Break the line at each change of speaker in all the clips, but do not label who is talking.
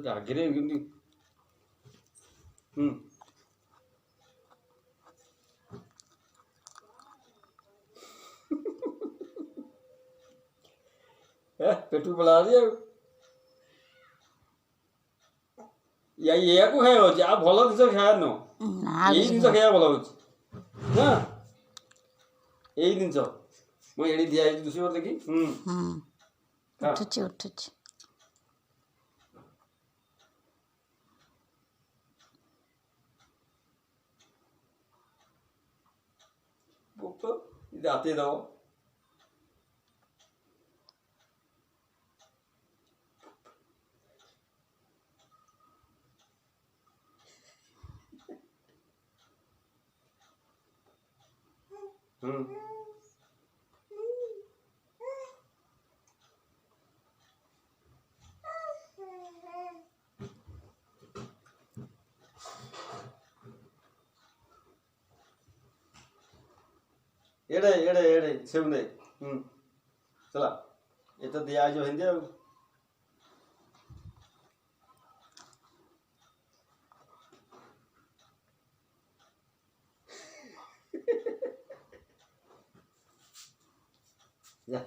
ରାଗିରେ କେମିତି पेटू पड़ा दिया या ये को खाइ होची आ भलो दिस खाया न एई दिन खाया भलो होची ना एई दिन मो एडी दिया दुसी वर देखी
उठुची
बुक दाते दो एड़े एड़े एड़े सेवने चला ये तो दिया जो हिंदे या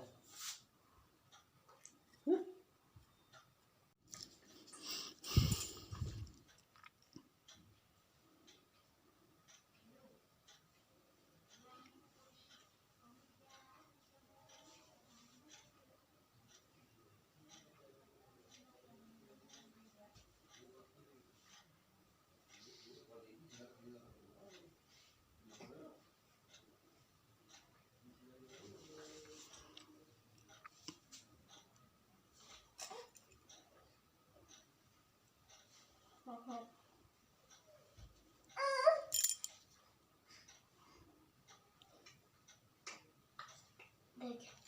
देख